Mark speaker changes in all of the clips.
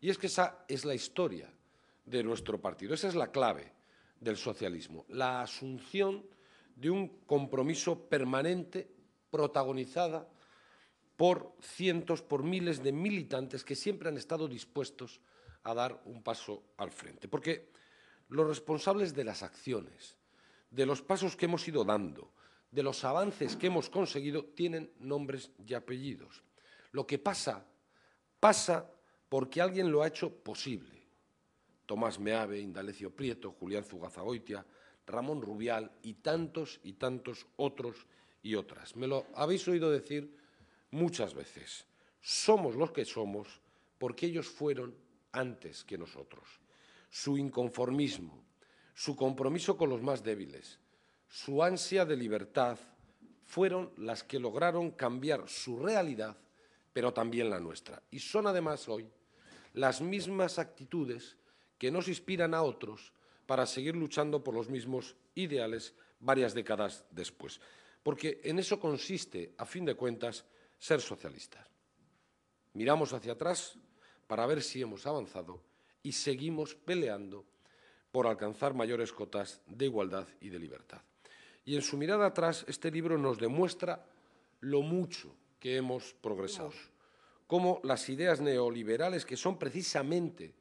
Speaker 1: Y es que esa es la historia de nuestro partido, esa es la clave del socialismo, la asunción de un compromiso permanente protagonizada por cientos, por miles de militantes que siempre han estado dispuestos a dar un paso al frente. Porque los responsables de las acciones, de los pasos que hemos ido dando, de los avances que hemos conseguido, tienen nombres y apellidos. Lo que pasa, pasa porque alguien lo ha hecho posible. Tomás Meave, Indalecio Prieto, Julián Zugazagoitia, Ramón Rubial y tantos otros y otras. Me lo habéis oído decir muchas veces. Somos los que somos porque ellos fueron antes que nosotros. Su inconformismo, su compromiso con los más débiles, su ansia de libertad fueron las que lograron cambiar su realidad, pero también la nuestra. Y son además hoy las mismas actitudes que nos inspiran a otros para seguir luchando por los mismos ideales varias décadas después. Porque en eso consiste, a fin de cuentas, ser socialistas. Miramos hacia atrás para ver si hemos avanzado y seguimos peleando por alcanzar mayores cotas de igualdad y de libertad. Y en su mirada atrás, este libro nos demuestra lo mucho que hemos progresado, cómo las ideas neoliberales, que son precisamente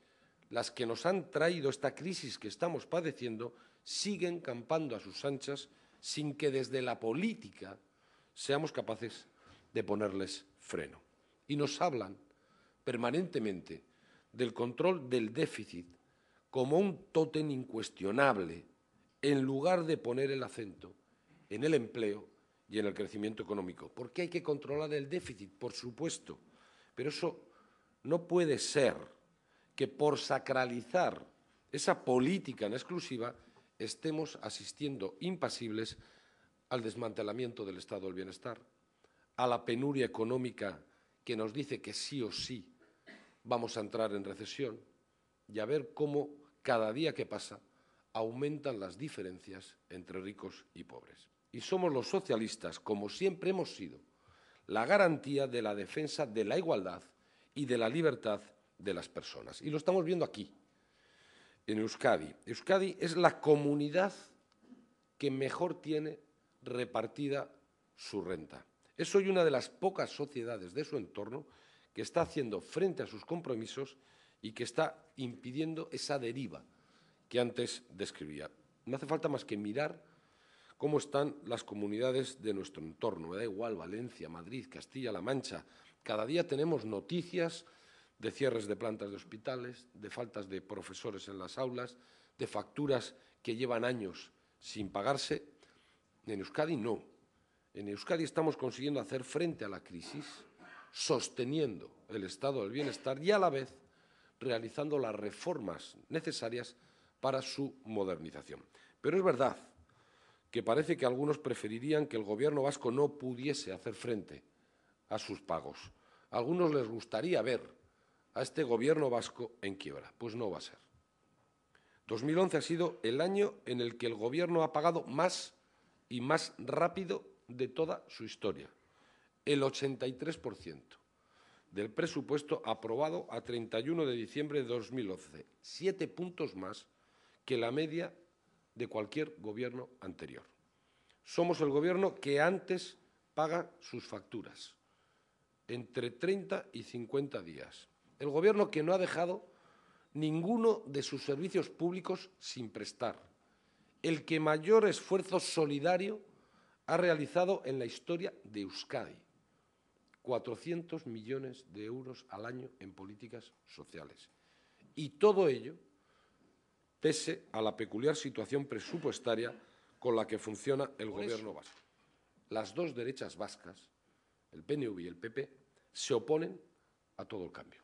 Speaker 1: las que nos han traído esta crisis que estamos padeciendo, siguen campando a sus anchas sin que desde la política seamos capaces de ponerles freno. Y nos hablan permanentemente del control del déficit como un tótem incuestionable, en lugar de poner el acento en el empleo y en el crecimiento económico. ¿Por qué hay que controlar el déficit? Por supuesto, pero eso no puede ser que por sacralizar esa política en exclusiva estemos asistiendo impasibles al desmantelamiento del estado del bienestar, a la penuria económica que nos dice que sí o sí vamos a entrar en recesión, y a ver cómo cada día que pasa aumentan las diferencias entre ricos y pobres. Y somos los socialistas, como siempre hemos sido, la garantía de la defensa de la igualdad y de la libertad de las personas. Y lo estamos viendo aquí, en Euskadi. Euskadi es la comunidad que mejor tiene repartida su renta. Es hoy una de las pocas sociedades de su entorno que está haciendo frente a sus compromisos y que está impidiendo esa deriva que antes describía. No hace falta más que mirar cómo están las comunidades de nuestro entorno. Me da igual Valencia, Madrid, Castilla-La Mancha. Cada día tenemos noticias de cierres de plantas de hospitales, de faltas de profesores en las aulas, de facturas que llevan años sin pagarse. En Euskadi no. En Euskadi estamos consiguiendo hacer frente a la crisis, sosteniendo el estado del bienestar y a la vez realizando las reformas necesarias para su modernización. Pero es verdad que parece que algunos preferirían que el Gobierno vasco no pudiese hacer frente a sus pagos. A algunos les gustaría ver a este Gobierno vasco en quiebra. Pues no va a ser. 2011 ha sido el año en el que el Gobierno ha pagado más y más rápido de toda su historia, el 83% del presupuesto aprobado a 31 de diciembre de 2011, 7 puntos más que la media de cualquier gobierno anterior. Somos el gobierno que antes paga sus facturas, entre 30 y 50 días. El gobierno que no ha dejado ninguno de sus servicios públicos sin prestar. El que mayor esfuerzo solidario ha realizado en la historia de Euskadi. 400 millones de euros al año en políticas sociales. Y todo ello pese a la peculiar situación presupuestaria con la que funciona el Gobierno vasco. Las dos derechas vascas, el PNV y el PP, se oponen a todo el cambio.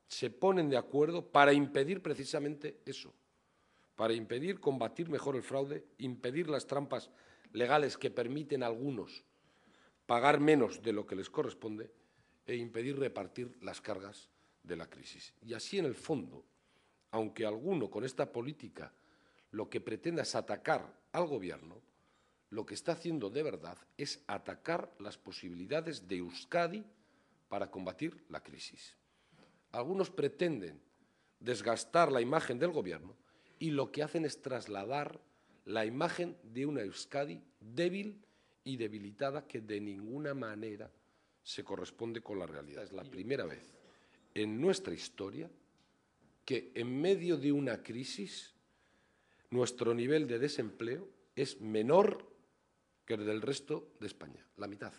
Speaker 1: Se ponen de acuerdo para impedir precisamente eso, para impedir combatir mejor el fraude, impedir las trampas legales que permiten a algunos pagar menos de lo que les corresponde e impedir repartir las cargas de la crisis. Y así, en el fondo, aunque alguno con esta política lo que pretenda es atacar al Gobierno, lo que está haciendo de verdad es atacar las posibilidades de Euskadi para combatir la crisis. Algunos pretenden desgastar la imagen del Gobierno y lo que hacen es trasladar la imagen de una Euskadi débil y debilitada que de ninguna manera se corresponde con la realidad. Es la primera vez en nuestra historia que en medio de una crisis nuestro nivel de desempleo es menor que el del resto de España, la mitad.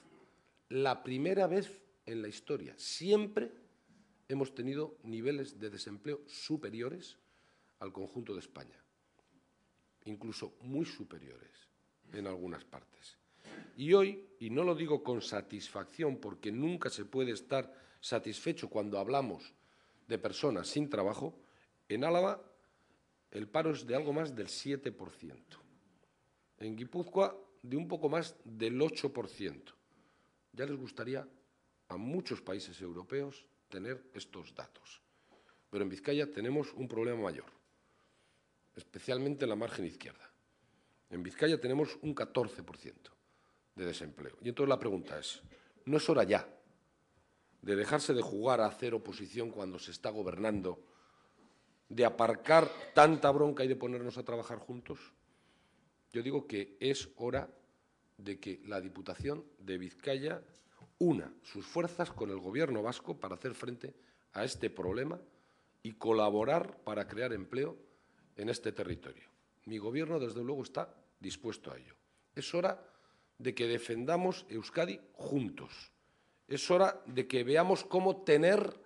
Speaker 1: La primera vez en la historia. Siempre hemos tenido niveles de desempleo superiores al conjunto de España, incluso muy superiores en algunas partes. Y hoy, y no lo digo con satisfacción, porque nunca se puede estar satisfecho cuando hablamos de personas sin trabajo, en Álava el paro es de algo más del 7%, en Guipúzcoa de un poco más del 8%. Ya les gustaría a muchos países europeos tener estos datos. Pero en Vizcaya tenemos un problema mayor, especialmente en la margen izquierda. En Vizcaya tenemos un 14% de desempleo. Y entonces la pregunta es, ¿no es hora ya de dejarse de jugar a hacer oposición cuando se está gobernando, de aparcar tanta bronca y de ponernos a trabajar juntos? Yo digo que es hora de que la Diputación de Vizcaya una sus fuerzas con el Gobierno vasco para hacer frente a este problema y colaborar para crear empleo en este territorio. Mi Gobierno, desde luego, está dispuesto a ello. Es hora de que defendamos Euskadi juntos. Es hora de que veamos cómo tener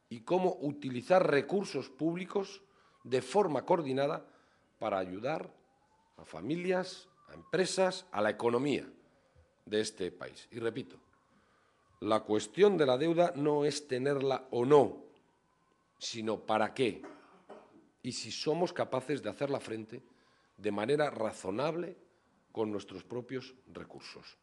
Speaker 1: y cómo utilizar recursos públicos de forma coordinada para ayudar a familias, a empresas, a la economía de este país. Y repito, la cuestión de la deuda no es tenerla o no, sino para qué y si somos capaces de hacerla frente de manera razonable con nuestros propios recursos.